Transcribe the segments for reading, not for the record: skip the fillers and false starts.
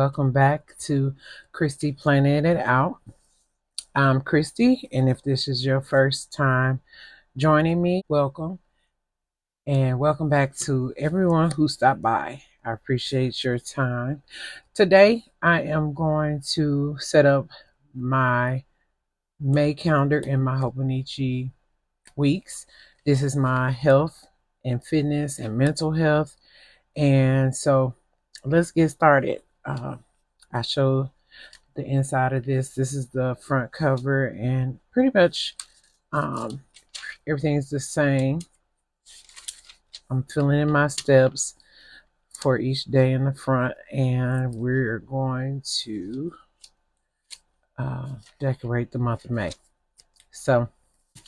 welcome back to Christy Planning It Out. I'm Christy, and if this is your first time joining me, welcome. And welcome back to everyone who stopped by. I appreciate your time. Today, I am going to set up my May calendar in my Hobonichi Weeks. This is my health and fitness and mental health. And so let's get started. I show the inside of this. This is the front cover, and pretty much um, everything's the same. I'm filling in my steps for each day in the front, and we're going to decorate the month of May. So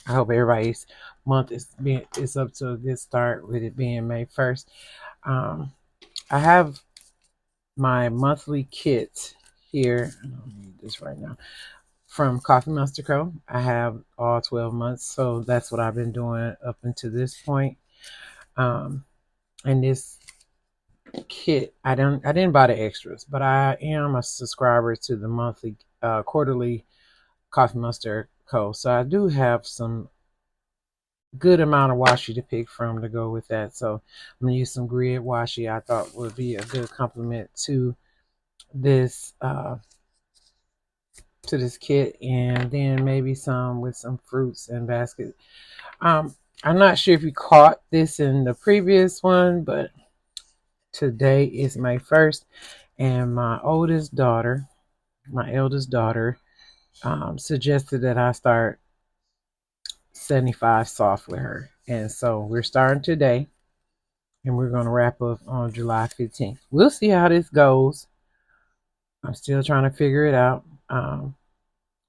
I hope everybody's month is up to a good start with it being May 1st. I have my monthly kit here. I don't need this right now. From Coffeemonsterzco. I have all 12 months, so that's what I've been doing up until this point. And this kit, I didn't buy the extras, but I am a subscriber to the monthly, quarterly Coffeemonsterzco. So I do have some good amount of washi to pick from to go with that. So I'm gonna use some grid washi. I thought would be a good complement this uh, to this kit, and then maybe some with some fruits and basket. I'm not sure if you caught this in the previous one, but today is May 1st, and my eldest daughter, suggested that I start 75 soft with her. And so we're starting today, and we're going to wrap up on July 15th. We'll see how this goes. I'm still trying to figure it out.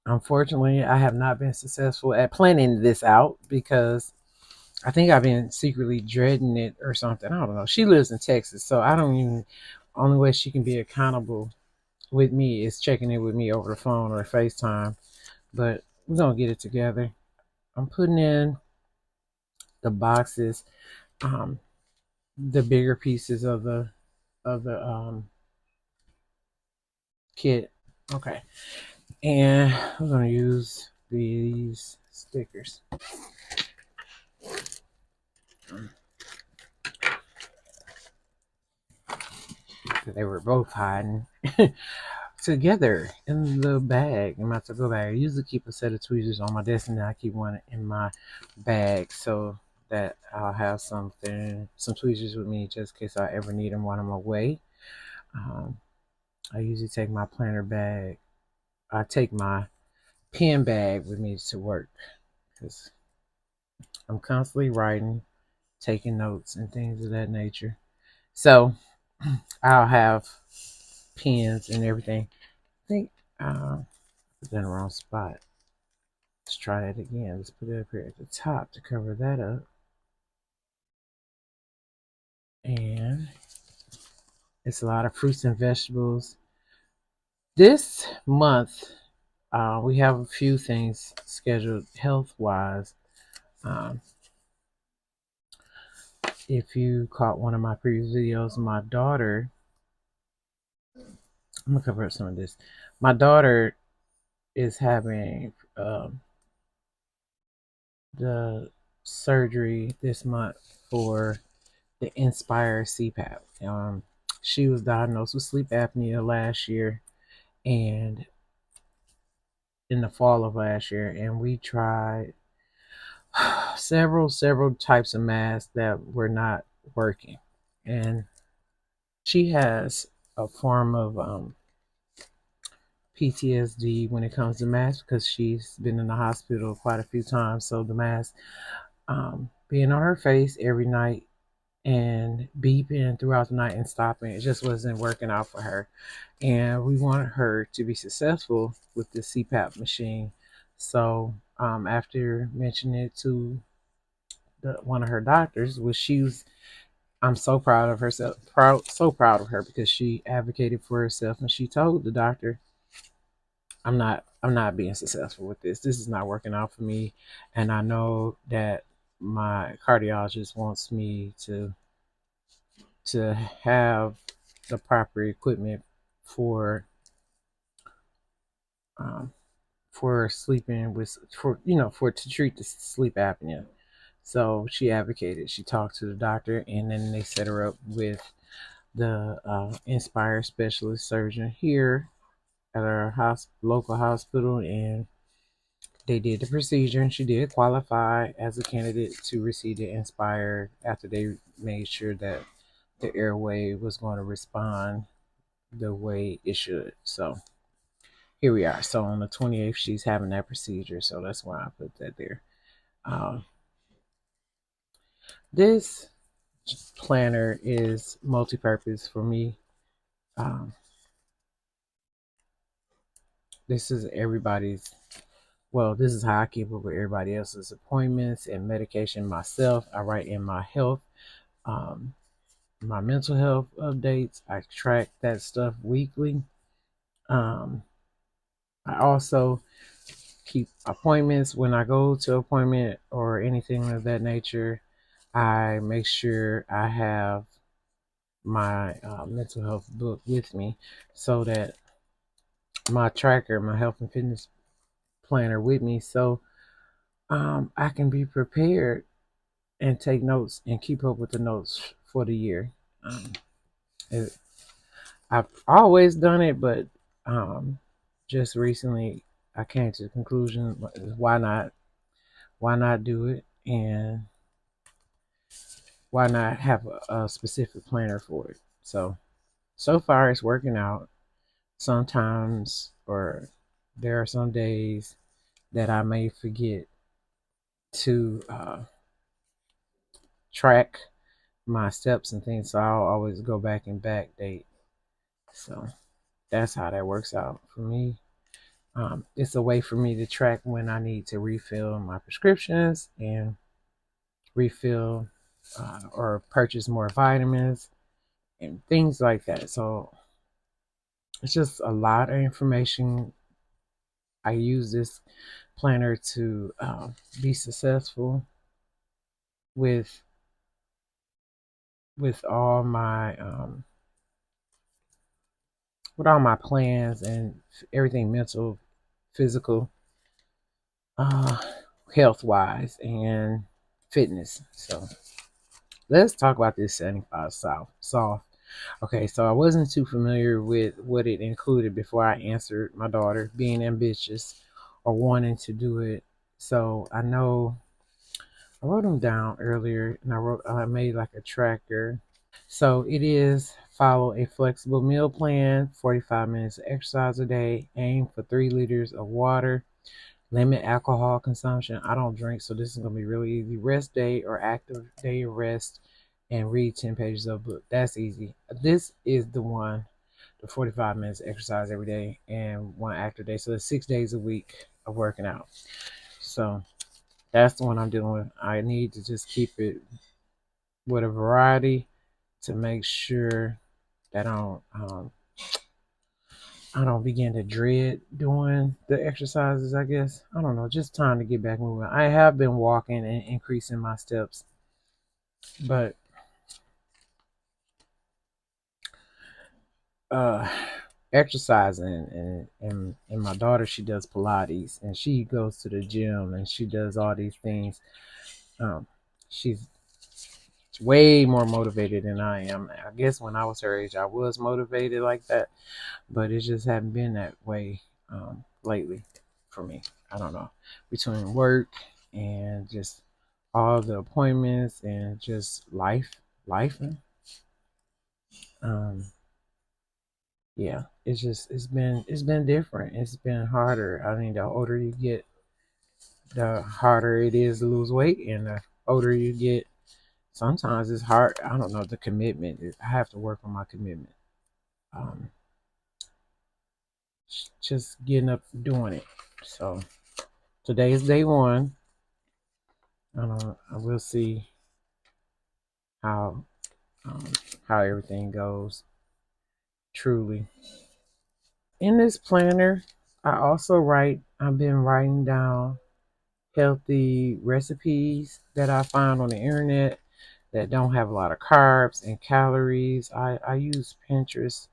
Unfortunately, I have not been successful at planning this out because I think I've been secretly dreading it or something. I don't know. She lives in Texas, so I don't even. Only way she can be accountable with me is checking in with me over the phone or FaceTime. But we're gonna get it together. I'm putting in the boxes, um, the bigger pieces of the kit. Okay, and we're gonna use these stickers. They were both hiding together in the bag, in my to-go bag. I usually keep a set of tweezers on my desk, and then I keep one in my bag so that I'll have some tweezers with me just in case I ever need them while I'm away. Um, I usually take my planner bag. I take my pen bag with me to work because I'm constantly writing, taking notes, and things of that nature. So I'll have pens and everything. I think put that in the wrong spot. Let's try that again. Let's put it up here at the top to cover that up. And it's a lot of fruits and vegetables. This month, we have a few things scheduled health wise. Um, if you caught one of my previous videos, my daughter, I'm gonna cover up some of this. My daughter is having the surgery this month for the Inspire CPAP. She was diagnosed with sleep apnea last year, and in the fall of last year, and we tried several types of masks that were not working. And she has a form of PTSD when it comes to masks because she's been in the hospital quite a few times. So the mask being on her face every night and beeping throughout the night and stopping, it just wasn't working out for her. And we wanted her to be successful with the CPAP machine. So after mentioning it to one of her doctors, which I'm so proud of herself, so proud of her because she advocated for herself and she told the doctor, I'm not being successful with this. This is not working out for me, and I know that my cardiologist wants me to have the proper equipment for um, for sleeping with for you know for to treat the sleep apnea. So she advocated. She talked to the doctor, and then they set her up with the Inspire specialist surgeon here at our local hospital, and they did the procedure, and she did qualify as a candidate to receive the Inspire after they made sure that the airway was going to respond the way it should. So here we are. So on the 28th, she's having that procedure. So that's why I put that there. Um, this planner is multi-purpose for me. Um, this is everybody's. Well, this is how I keep up with everybody else's appointments and medication myself. I write in my health, um, my mental health updates. I track that stuff weekly. Um, I also keep appointments when I go to appointment or anything of that nature. I make sure I have my mental health book with me so that my tracker, my health and fitness planner with me, so I can be prepared and take notes and keep up with the notes for the year. Um, it, I've always done it, but um, just recently I came to the conclusion, why not? Why not do it? And why not have a specific planner for it? So far it's working out. Sometimes, or there are some days that I may forget to track my steps and things, so I'll always go back and backdate. So that's how that works out for me. It's a way for me to track when I need to refill my prescriptions and refill or purchase more vitamins and things like that. So it's just a lot of information. I use this planner to be successful with with all my with all my plans and everything, mental, physical, uh, health wise, and fitness. So let's talk about this 75 soft. Okay, so I wasn't too familiar with what it included before I answered my daughter being ambitious or wanting to do it. So I know I wrote them down earlier, and I made like a tracker. So it is follow a flexible meal plan, 45 minutes of exercise a day, aim for 3 liters of water, limit alcohol consumption. I don't drink, so this is going to be really easy. Rest day or active day of rest, and read 10 pages of a book. That's easy. This is the one, the 45 minutes exercise every day and one active day. So it's 6 days a week of working out. So that's the one I'm dealing with. I need to just keep it with a variety to make sure that I don't begin to dread doing the exercises, I guess. I don't know, just time to get back moving. I have been walking and increasing my steps, but uh exercising and my daughter, she does Pilates and she goes to the gym and she does all these things. She's way more motivated than I am. I guess when I was her age I was motivated like that, but it just haven't been that way lately for me. I don't know, between work and just all the appointments and just life. Um, yeah, it's been different. It's been harder. I mean, the older you get, the harder it is to lose weight, and the older you get, sometimes it's hard. I don't know, the commitment. I have to work on my commitment. Um, just getting up, doing it. So today is day one. I will see how um, how everything goes. Truly, in this planner, I also write. I've been writing down healthy recipes that I find on the internet that don't have a lot of carbs and calories. I use Pinterest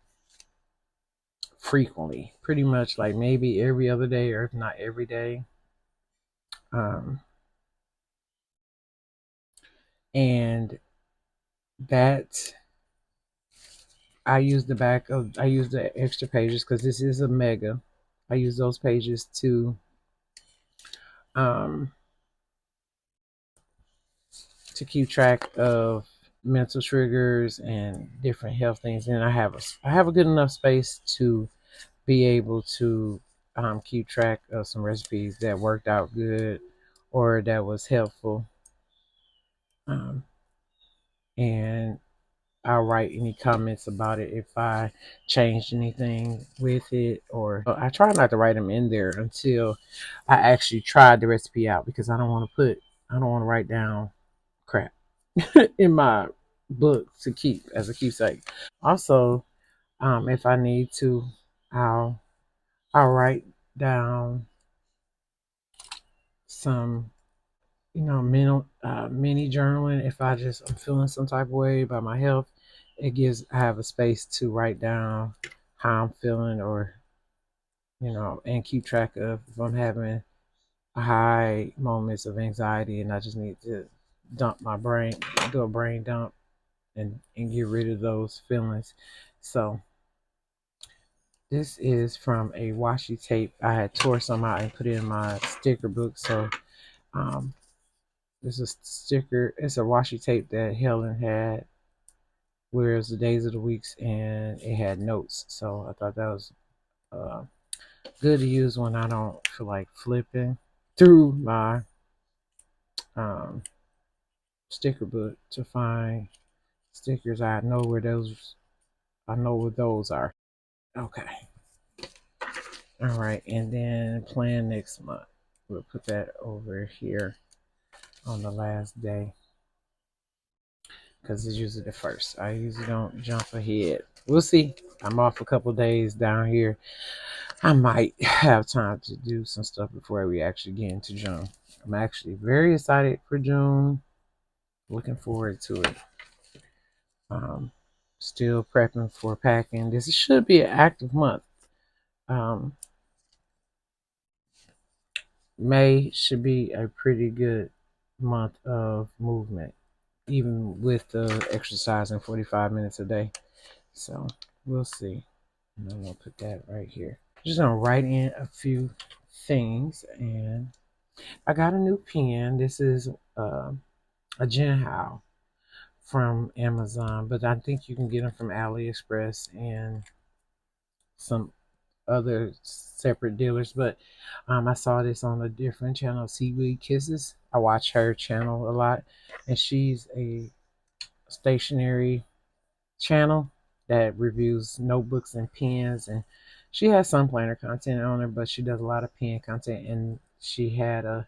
frequently, pretty much like maybe every other day, or if not every day. Um, and that I use the extra pages because this is a mega. I use those pages um, to keep track of mental triggers and different health things. And I have a good enough space to be able to keep track of some recipes that worked out good or that was helpful. Um, and I'll write any comments about it if I changed anything with it, or I try not to write them in there until I actually tried the recipe out because I don't want to write down crap in my book to keep as a keepsake. Also, if I need to, I'll I'll write down some mini journaling if I'm feeling some type of way about my health. I have a space to write down how I'm feeling, or and keep track of if I'm having high moments of anxiety and I just need to dump my brain do a brain dump and get rid of those feelings. So this is from a washi tape. I had tore some out and put it in my sticker book. So um, this is sticker. It's a washi tape that Helen had, where it was the days of the weeks, and it had notes. So I thought that was uh, good to use when I don't feel like flipping through my um, sticker book to find stickers. I know where those are. Okay. All right, and then plan next month. We'll put that over here on the last day because it's usually the first. I usually don't jump ahead. We'll see. I'm off a couple days down here. I might have time to do some stuff before we actually get into June. I'm actually very excited for June. Looking forward to it. Um, Still prepping for packing. This should be an active month. Um, May should be a pretty good month of movement, even with the exercising 45 minutes a day. So we'll see. And I'm gonna put that right here. Just gonna write in a few things, and I got a new pen. This is a Jinhao from Amazon, but I think you can get them from AliExpress and some other separate dealers. But I saw this on a different channel, Seaweed Kisses. I watch her channel a lot, and she's a stationery channel that reviews notebooks and pens, and she has some planner content on her, but she does a lot of pen content, and she had a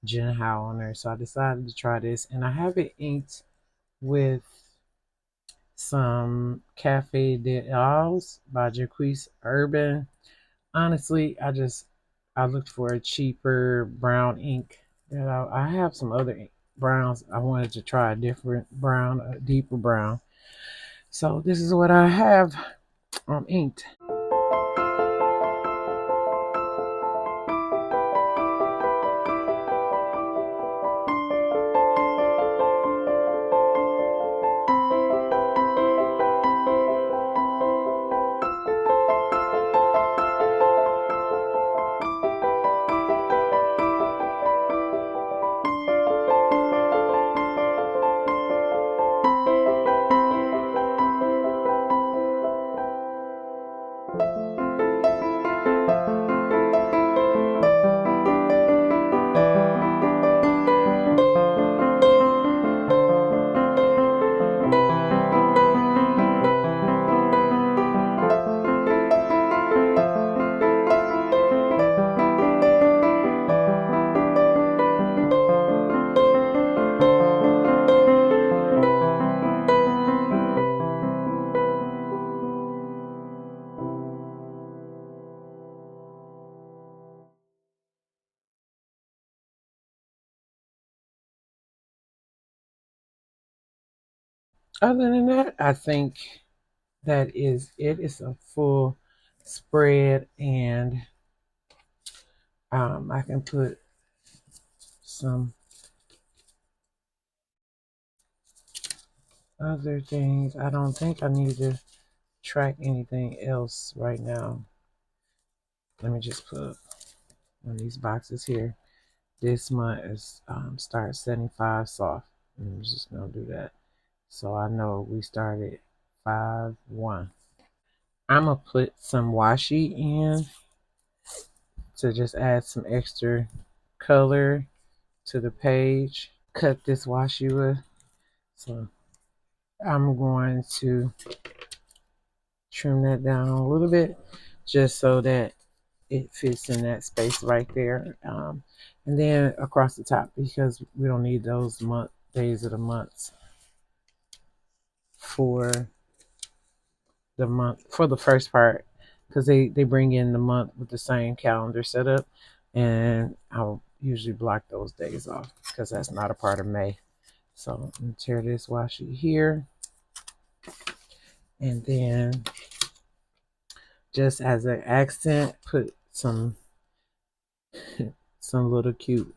Jinhao on her, so I decided to try this, and I have it inked with some Cafe de Owls by Jaquise Urban. Honestly, I looked for a cheaper brown ink. That I have some other browns. I wanted to try a different brown, a deeper brown. So this is what I have inked. Other than that, I think that is it. It's a full spread, and I can put some other things. I don't think I need to track anything else right now. Let me just put one of these boxes here. This month is start 75 soft. I'm just gonna do that. So I know we started 5-1. I'm gonna put some washi in to just add some extra color to the page. Cut this washi with. So I'm going to trim that down a little bit just so that it fits in that space right there. And then across the top, because we don't need those days of the months for the first part, because they bring in the month with the same calendar setup, and I'll usually block those days off because that's not a part of May. So I'm gonna tear this washi here, and then just as an accent, put some little cute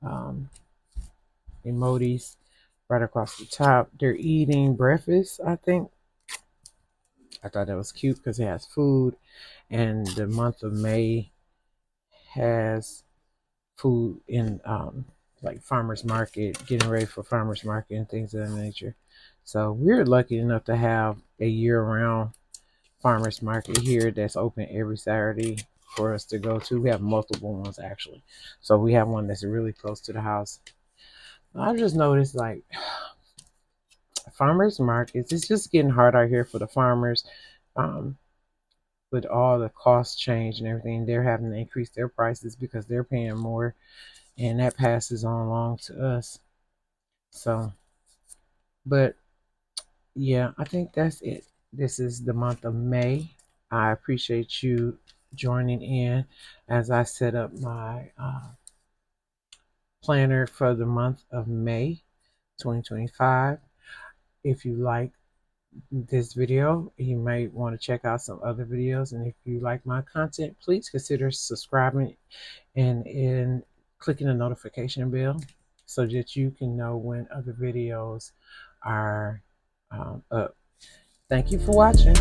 um, emojis right across the top. They're eating breakfast, I think. I thought that was cute because it has food, and the month of May has food in like farmers market, getting ready for farmers market and things of that nature. So we're lucky enough to have a year-round farmers market here that's open every Saturday for us to go to. We have multiple ones actually. So we have one that's really close to the house. I just noticed like farmers markets, it's just getting hard out here for the farmers. Um, with all the cost change and everything, they're having to increase their prices because they're paying more, and that passes on along to us. So, but yeah, I think that's it. This is the month of May. I appreciate you joining in as I set up my planner for the month of May 2025. If you like this video, you might want to check out some other videos. And if you like my content, please consider subscribing and clicking the notification bell so that you can know when other videos are up. Thank you for watching.